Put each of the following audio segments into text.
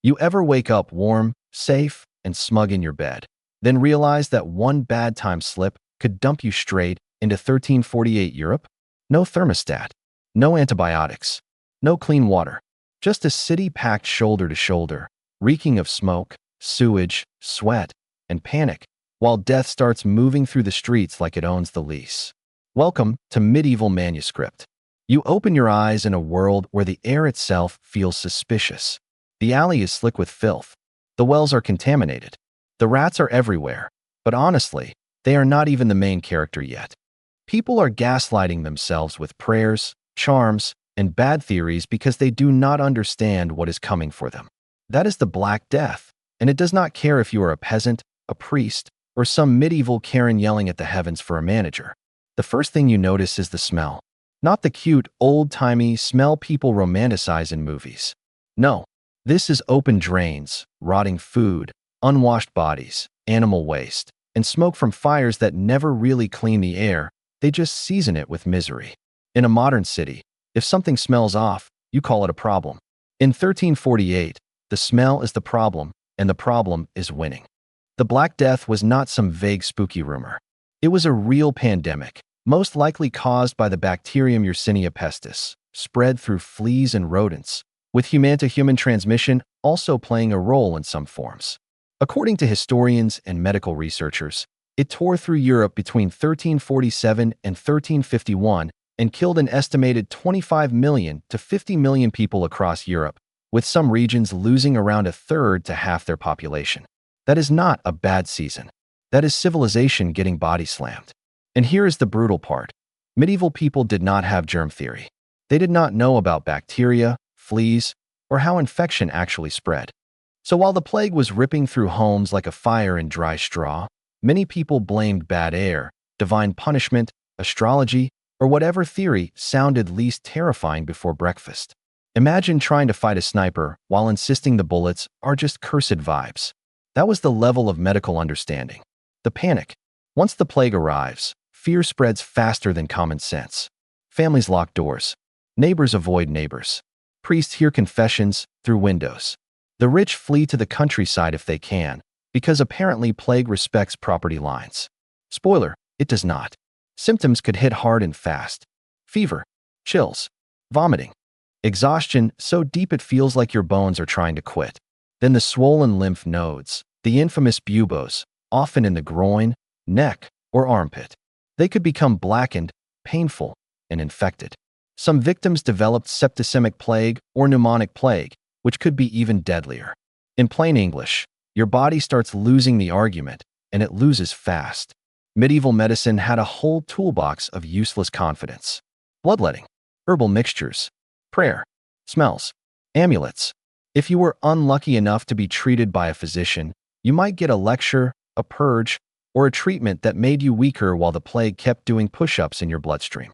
You ever wake up warm, safe, and smug in your bed, then realize that one bad time slip could dump you straight into 1348 Europe? No thermostat, no antibiotics, no clean water, just a city packed shoulder to shoulder, reeking of smoke, sewage, sweat, and panic, while death starts moving through the streets like it owns the lease. Welcome to Medieval Manuscript. You open your eyes in a world where the air itself feels suspicious. The alley is slick with filth. The wells are contaminated. The rats are everywhere. But honestly, they are not even the main character yet. People are gaslighting themselves with prayers, charms, and bad theories because they do not understand what is coming for them. That is the Black Death, and it does not care if you are a peasant, a priest, or some medieval Karen yelling at the heavens for a manager. The first thing you notice is the smell. Not the cute, old-timey smell people romanticize in movies. No, this is open drains, rotting food, unwashed bodies, animal waste, and smoke from fires that never really clean the air, they just season it with misery. In a modern city, if something smells off, you call it a problem. In 1348, the smell is the problem, and the problem is winning. The Black Death was not some vague spooky rumor. It was a real pandemic, most likely caused by the bacterium Yersinia pestis, spread through fleas and rodents, with human-to-human transmission also playing a role in some forms. According to historians and medical researchers, it tore through Europe between 1347 and 1351 and killed an estimated 25 million to 50 million people across Europe, with some regions losing around a third to half their population. That is not a bad season. That is civilization getting body slammed. And here is the brutal part. Medieval people did not have germ theory. They did not know about bacteria, fleas, or how infection actually spread. So while the plague was ripping through homes like a fire in dry straw, many people blamed bad air, divine punishment, astrology, or whatever theory sounded least terrifying before breakfast. Imagine trying to fight a sniper while insisting the bullets are just cursed vibes. That was the level of medical understanding. The panic. Once the plague arrives, fear spreads faster than common sense. Families lock doors. Neighbors avoid neighbors. Priests hear confessions through windows. The rich flee to the countryside if they can, because apparently plague respects property lines. Spoiler, it does not. Symptoms could hit hard and fast. Fever, chills, vomiting, exhaustion so deep it feels like your bones are trying to quit. Then the swollen lymph nodes, the infamous buboes, often in the groin, neck, or armpit. They could become blackened, painful, and infected. Some victims developed septicemic plague or pneumonic plague, which could be even deadlier. In plain English, your body starts losing the argument, and it loses fast. Medieval medicine had a whole toolbox of useless confidence. Bloodletting, herbal mixtures, prayer, smells, amulets. If you were unlucky enough to be treated by a physician, you might get a lecture, a purge, or a treatment that made you weaker while the plague kept doing push-ups in your bloodstream.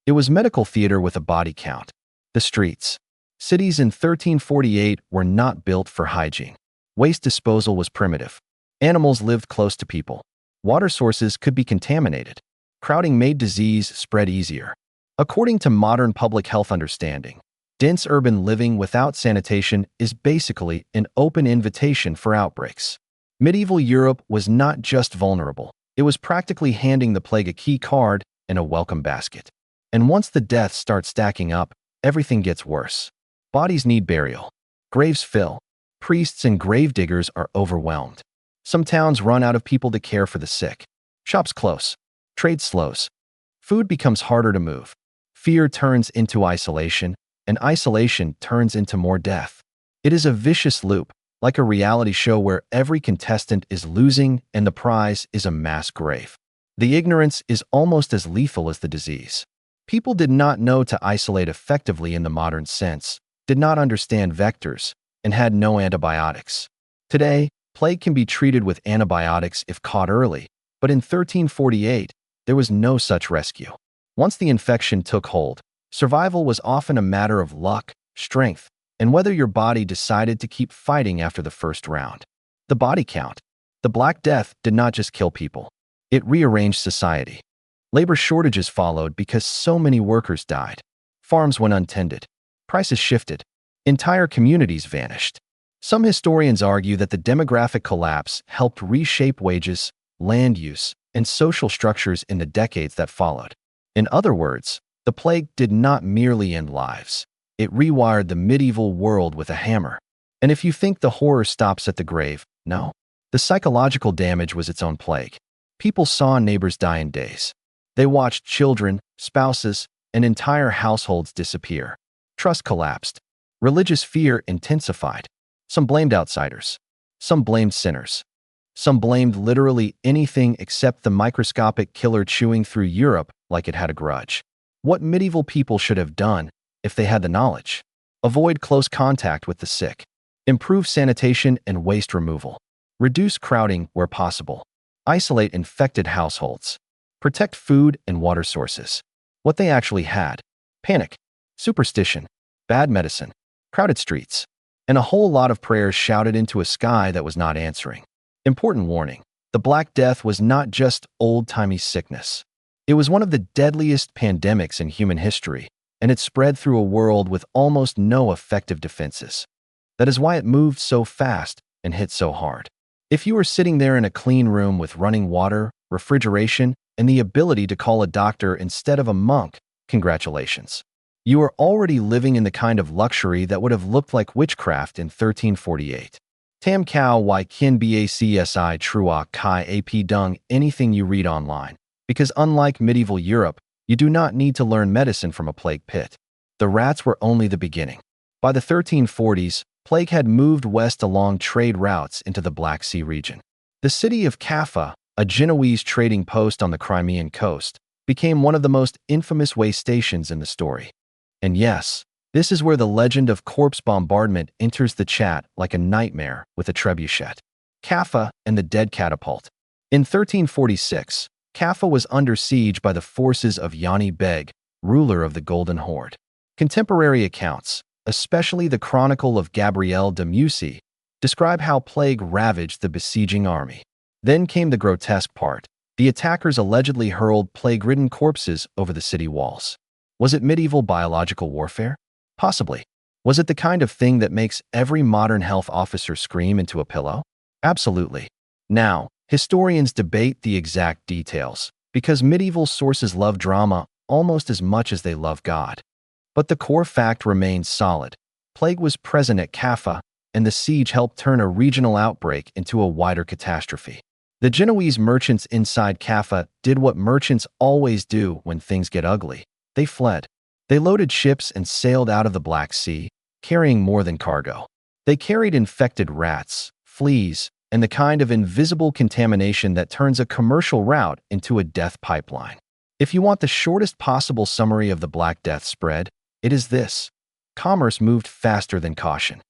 It was medical theater with a body count. The streets. Cities in 1348 were not built for hygiene. Waste disposal was primitive. Animals lived close to people. Water sources could be contaminated. Crowding made disease spread easier. According to modern public health understanding, dense urban living without sanitation is basically an open invitation for outbreaks. Medieval Europe was not just vulnerable. It was practically handing the plague a key card and a welcome basket. And once the deaths start stacking up, everything gets worse. Bodies need burial. Graves fill. Priests and gravediggers are overwhelmed. Some towns run out of people to care for the sick. Shops close. Trade slows. Food becomes harder to move. Fear turns into isolation, and isolation turns into more death. It is a vicious loop, like a reality show where every contestant is losing and the prize is a mass grave. The ignorance is almost as lethal as the disease. People did not know to isolate effectively in the modern sense, did not understand vectors, and had no antibiotics. Today, plague can be treated with antibiotics if caught early, but in 1348, there was no such rescue. Once the infection took hold, survival was often a matter of luck, strength, and whether your body decided to keep fighting after the first round. The body count. The Black Death did not just kill people. It rearranged society. Labor shortages followed because so many workers died. Farms went untended. Prices shifted. Entire communities vanished. Some historians argue that the demographic collapse helped reshape wages, land use, and social structures in the decades that followed. In other words, the plague did not merely end lives. It rewired the medieval world with a hammer. And if you think the horror stops at the grave, no. The psychological damage was its own plague. People saw neighbors die in days. They watched children, spouses, and entire households disappear. Trust collapsed. Religious fear intensified. Some blamed outsiders. Some blamed sinners. Some blamed literally anything except the microscopic killer chewing through Europe like it had a grudge. What medieval people should have done, if they had the knowledge: avoid close contact with the sick. Improve sanitation and waste removal. Reduce crowding where possible. Isolate infected households. Protect food and water sources. What they actually had: panic, superstition, bad medicine, crowded streets, and a whole lot of prayers shouted into a sky that was not answering. Important warning: the Black Death was not just old-timey sickness. It was one of the deadliest pandemics in human history, and it spread through a world with almost no effective defenses. That is why it moved so fast and hit so hard. If you were sitting there in a clean room with running water, refrigeration, and the ability to call a doctor instead of a monk, congratulations. You are already living in the kind of luxury that would have looked like witchcraft in 1348. Tam Kao Y Kin Bacsi Trua Kai Ap Dung anything you read online, because unlike medieval Europe, you do not need to learn medicine from a plague pit. The rats were only the beginning. By the 1340s, plague had moved west along trade routes into the Black Sea region. The city of Kaffa, a Genoese trading post on the Crimean coast, became one of the most infamous way stations in the story. And yes, this is where the legend of corpse bombardment enters the chat like a nightmare with a trebuchet. Kaffa and the dead catapult. In 1346, Kaffa was under siege by the forces of Yani Beg, ruler of the Golden Horde. Contemporary accounts, especially the Chronicle of Gabriel de Mussy, describe how plague ravaged the besieging army. Then came the grotesque part. The attackers allegedly hurled plague-ridden corpses over the city walls. Was it medieval biological warfare? Possibly. Was it the kind of thing that makes every modern health officer scream into a pillow? Absolutely. Now, historians debate the exact details, because medieval sources love drama almost as much as they love God. But the core fact remains solid. Plague was present at Kaffa, and the siege helped turn a regional outbreak into a wider catastrophe. The Genoese merchants inside Kaffa did what merchants always do when things get ugly. They fled. They loaded ships and sailed out of the Black Sea, carrying more than cargo. They carried infected rats, fleas, and the kind of invisible contamination that turns a commercial route into a death pipeline. If you want the shortest possible summary of the Black Death spread, it is this: commerce moved faster than caution.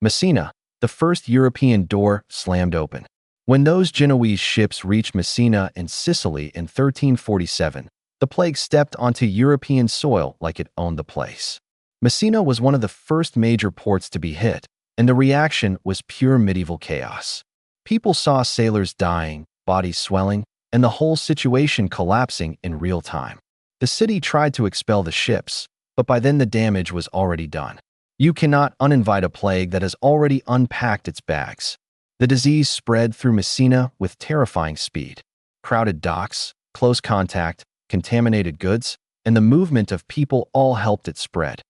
Messina, the first European door, slammed open. When those Genoese ships reached Messina in Sicily in 1347, the plague stepped onto European soil like it owned the place. Messina was one of the first major ports to be hit, and the reaction was pure medieval chaos. People saw sailors dying, bodies swelling, and the whole situation collapsing in real time. The city tried to expel the ships, but by then the damage was already done. You cannot uninvite a plague that has already unpacked its bags. The disease spread through Messina with terrifying speed. Crowded docks, close contact, contaminated goods, and the movement of people all helped it spread.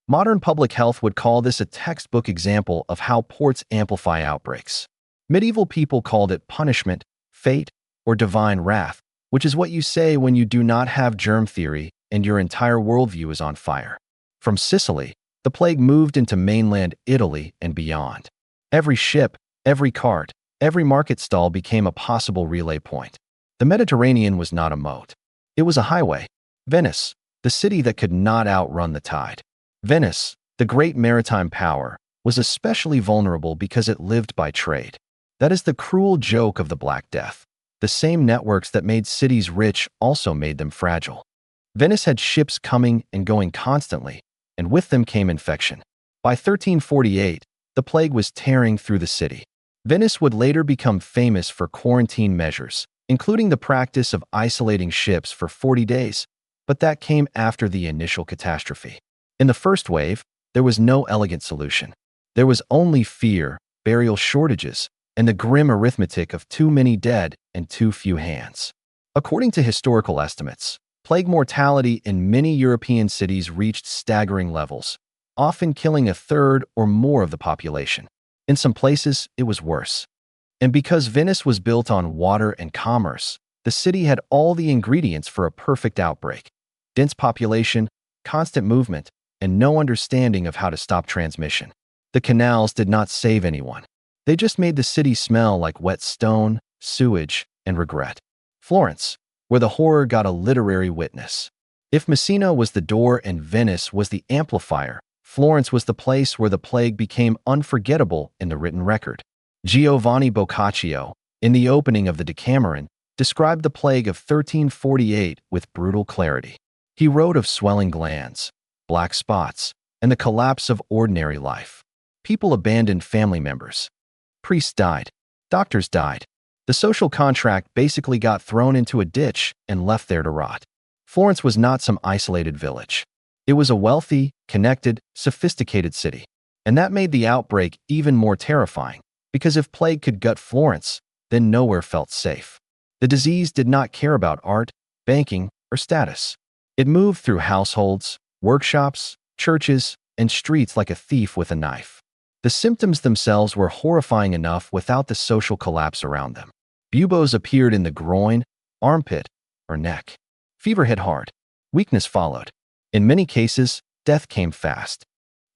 Modern public health would call this a textbook example of how ports amplify outbreaks. Medieval people called it punishment, fate, or divine wrath, which is what you say when you do not have germ theory and your entire worldview is on fire. From Sicily, the plague moved into mainland Italy and beyond. Every ship, every cart, every market stall became a possible relay point. The Mediterranean was not a moat. It was a highway. Venice, the city that could not outrun the tide. Venice, the great maritime power, was especially vulnerable because it lived by trade. That is the cruel joke of the Black Death. The same networks that made cities rich also made them fragile. Venice had ships coming and going constantly, and with them came infection. By 1348, the plague was tearing through the city. Venice would later become famous for quarantine measures, including the practice of isolating ships for 40 days, but that came after the initial catastrophe. In the first wave, there was no elegant solution. There was only fear, burial shortages, and the grim arithmetic of too many dead and too few hands. According to historical estimates, plague mortality in many European cities reached staggering levels, often killing a third or more of the population. In some places, it was worse. And because Venice was built on water and commerce, the city had all the ingredients for a perfect outbreak: dense population, constant movement, and no understanding of how to stop transmission. The canals did not save anyone. They just made the city smell like wet stone, sewage, and regret. Florence, where the horror got a literary witness. If Messina was the door and Venice was the amplifier, Florence was the place where the plague became unforgettable in the written record. Giovanni Boccaccio, in the opening of the Decameron, described the plague of 1348 with brutal clarity. He wrote of swelling glands, black spots, and the collapse of ordinary life. People abandoned family members. Priests died. Doctors died. The social contract basically got thrown into a ditch and left there to rot. Florence was not some isolated village. It was a wealthy, connected, sophisticated city. And that made the outbreak even more terrifying, because if plague could gut Florence, then nowhere felt safe. The disease did not care about art, banking, or status. It moved through households, workshops, churches, and streets like a thief with a knife. The symptoms themselves were horrifying enough without the social collapse around them. Buboes appeared in the groin, armpit, or neck. Fever hit hard. Weakness followed. In many cases, death came fast.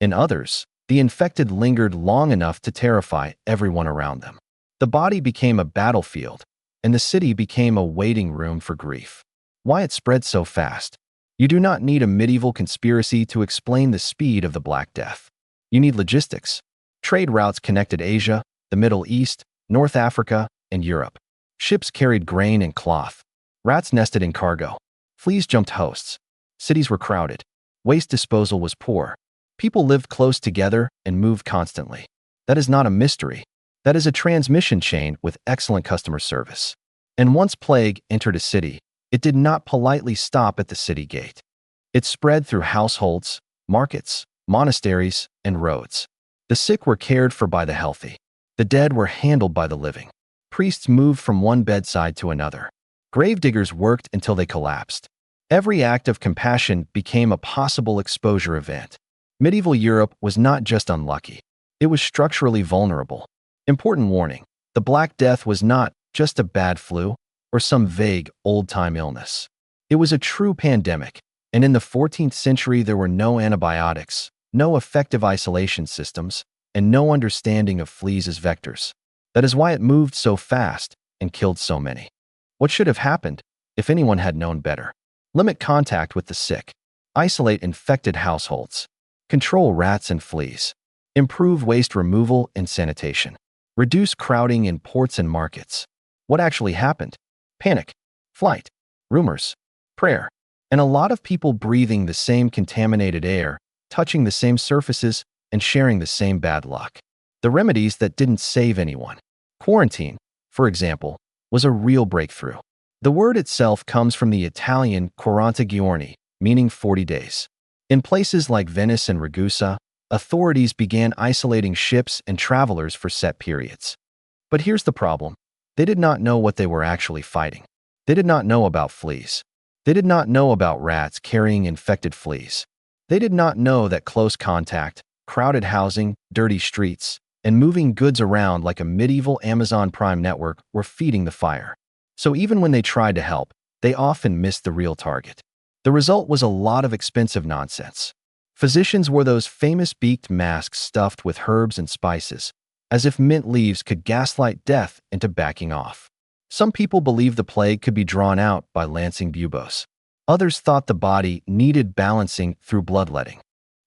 In others, the infected lingered long enough to terrify everyone around them. The body became a battlefield, and the city became a waiting room for grief. Why it spread so fast? You do not need a medieval conspiracy to explain the speed of the Black Death. You need logistics. Trade routes connected Asia, the Middle East, North Africa, and Europe. Ships carried grain and cloth. Rats nested in cargo. Fleas jumped hosts. Cities were crowded. Waste disposal was poor. People lived close together and moved constantly. That is not a mystery. That is a transmission chain with excellent customer service. And once plague entered a city, it did not politely stop at the city gate. It spread through households, markets, monasteries, and roads. The sick were cared for by the healthy. The dead were handled by the living. Priests moved from one bedside to another. Gravediggers worked until they collapsed. Every act of compassion became a possible exposure event. Medieval Europe was not just unlucky. It was structurally vulnerable. Important warning: the Black Death was not just a bad flu or some vague, old-time illness. It was a true pandemic, and in the 14th century there were no antibiotics, no effective isolation systems, and no understanding of fleas as vectors. That is why it moved so fast and killed so many. What should have happened if anyone had known better? Limit contact with the sick. Isolate infected households. Control rats and fleas. Improve waste removal and sanitation. Reduce crowding in ports and markets. What actually happened? Panic, flight, rumors, prayer, and a lot of people breathing the same contaminated air, touching the same surfaces, and sharing the same bad luck. The remedies that didn't save anyone. Quarantine, for example, was a real breakthrough. The word itself comes from the Italian quaranta giorni, meaning 40 days. In places like Venice and Ragusa, authorities began isolating ships and travelers for set periods. But here's the problem. They did not know what they were actually fighting. They did not know about fleas. They did not know about rats carrying infected fleas. They did not know that close contact, crowded housing, dirty streets, and moving goods around like a medieval Amazon Prime network were feeding the fire. So even when they tried to help, they often missed the real target. The result was a lot of expensive nonsense. Physicians wore those famous beaked masks stuffed with herbs and spices, as if mint leaves could gaslight death into backing off. Some people believed the plague could be drawn out by lancing buboes. Others thought the body needed balancing through bloodletting.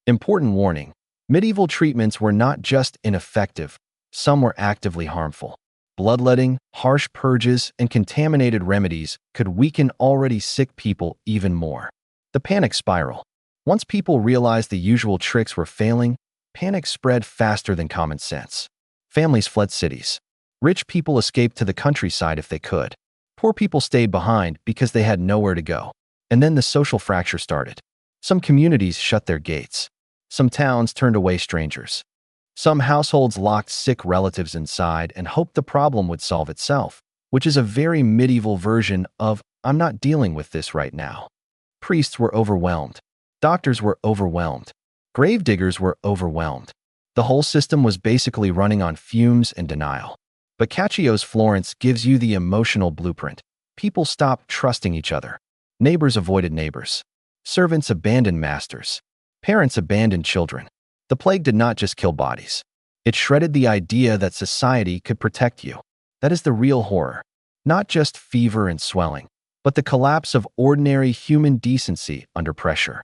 Important warning: medieval treatments were not just ineffective, some were actively harmful. Bloodletting, harsh purges, and contaminated remedies could weaken already sick people even more. The panic spiral. Once people realized the usual tricks were failing, panic spread faster than common sense. Families fled cities. Rich people escaped to the countryside if they could. Poor people stayed behind because they had nowhere to go. And then the social fracture started. Some communities shut their gates. Some towns turned away strangers. Some households locked sick relatives inside and hoped the problem would solve itself, which is a very medieval version of, "I'm not dealing with this right now." Priests were overwhelmed. Doctors were overwhelmed. Gravediggers were overwhelmed. The whole system was basically running on fumes and denial. Boccaccio's Florence gives you the emotional blueprint. People stopped trusting each other. Neighbors avoided neighbors. Servants abandoned masters. Parents abandoned children. The plague did not just kill bodies. It shredded the idea that society could protect you. That is the real horror. Not just fever and swelling, but the collapse of ordinary human decency under pressure.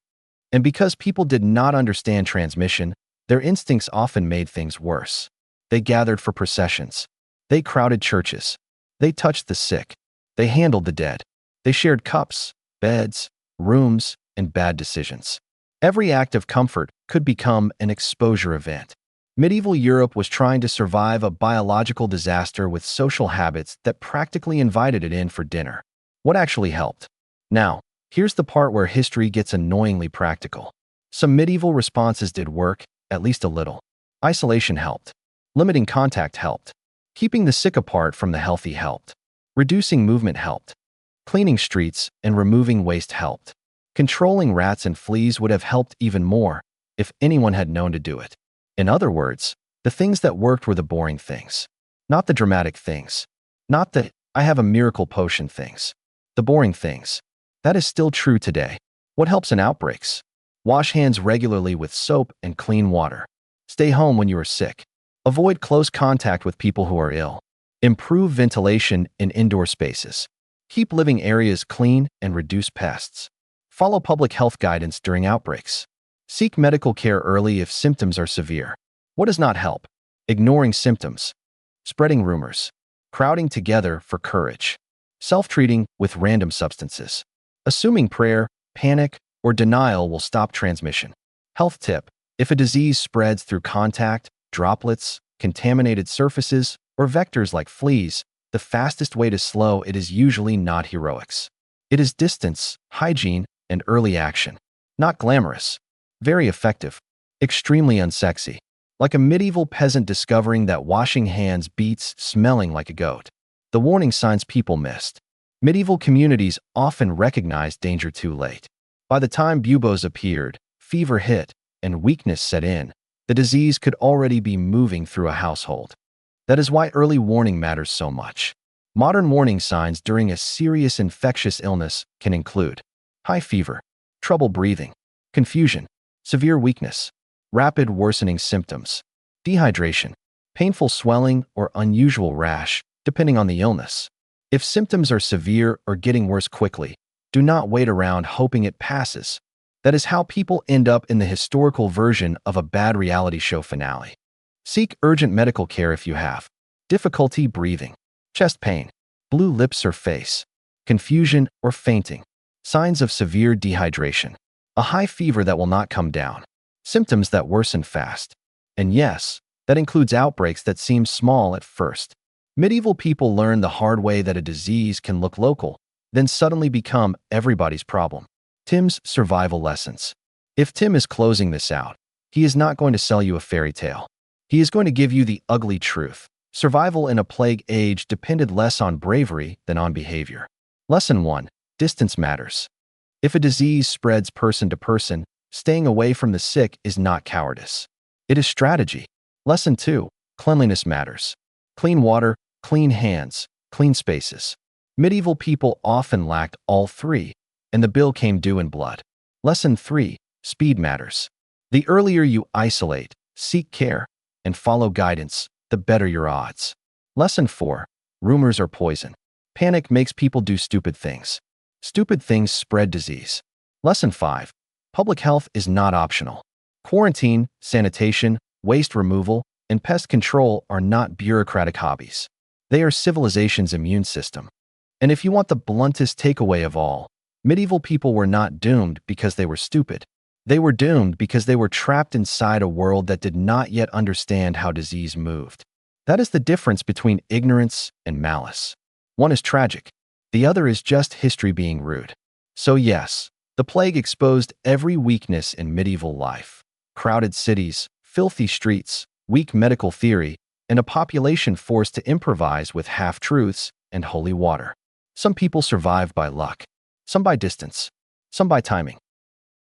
And because people did not understand transmission, their instincts often made things worse. They gathered for processions. They crowded churches. They touched the sick. They handled the dead. They shared cups, beds, rooms, and bad decisions. Every act of comfort could become an exposure event. Medieval Europe was trying to survive a biological disaster with social habits that practically invited it in for dinner. What actually helped? Now, here's the part where history gets annoyingly practical. Some medieval responses did work, at least a little. Isolation helped. Limiting contact helped. Keeping the sick apart from the healthy helped. Reducing movement helped. Cleaning streets and removing waste helped. Controlling rats and fleas would have helped even more if anyone had known to do it. In other words, the things that worked were the boring things, not the dramatic things, not the "I have a miracle potion" things. The boring things. That is still true today. What helps in outbreaks? Wash hands regularly with soap and clean water. Stay home when you are sick. Avoid close contact with people who are ill. Improve ventilation in indoor spaces. Keep living areas clean and reduce pests. Follow public health guidance during outbreaks. Seek medical care early if symptoms are severe. What does not help? Ignoring symptoms. Spreading rumors. Crowding together for courage. Self-treating with random substances. Assuming prayer, panic, or denial will stop transmission. Health tip: if a disease spreads through contact, droplets, contaminated surfaces, or vectors like fleas, the fastest way to slow it is usually not heroics. It is distance, hygiene, and early action. Not glamorous. Very effective. Extremely unsexy. Like a medieval peasant discovering that washing hands beats smelling like a goat. The warning signs people missed. Medieval communities often recognized danger too late. By the time buboes appeared, fever hit, and weakness set in, the disease could already be moving through a household. That is why early warning matters so much. Modern warning signs during a serious infectious illness can include high fever, trouble breathing, confusion, severe weakness, rapid worsening symptoms, dehydration, painful swelling, or unusual rash, depending on the illness. If symptoms are severe or getting worse quickly, do not wait around hoping it passes. That is how people end up in the historical version of a bad reality show finale. Seek urgent medical care if you have difficulty breathing, chest pain, blue lips or face, confusion or fainting, signs of severe dehydration, a high fever that will not come down, symptoms that worsen fast. And yes, that includes outbreaks that seem small at first. Medieval people learned the hard way that a disease can look local, then suddenly become everybody's problem. Tim's survival lessons. If Tim is closing this out, he is not going to sell you a fairy tale. He is going to give you the ugly truth. Survival in a plague age depended less on bravery than on behavior. Lesson 1. Distance matters. If a disease spreads person to person, staying away from the sick is not cowardice. It is strategy. Lesson 2. Cleanliness matters. Clean water, clean hands, clean spaces. Medieval people often lacked all three, and the bill came due in blood. Lesson 3. Speed matters. The earlier you isolate, seek care, and follow guidance, the better your odds. Lesson 4. Rumors are poison. Panic makes people do stupid things. Stupid things spread disease. Lesson 5. Public health is not optional. Quarantine, sanitation, waste removal, and pest control are not bureaucratic hobbies. They are civilization's immune system. And if you want the bluntest takeaway of all, medieval people were not doomed because they were stupid. They were doomed because they were trapped inside a world that did not yet understand how disease moved. That is the difference between ignorance and malice. One is tragic. The other is just history being rude. So yes, the plague exposed every weakness in medieval life. Crowded cities, filthy streets, weak medical theory, and a population forced to improvise with half-truths and holy water. Some people survive by luck, some by distance, some by timing.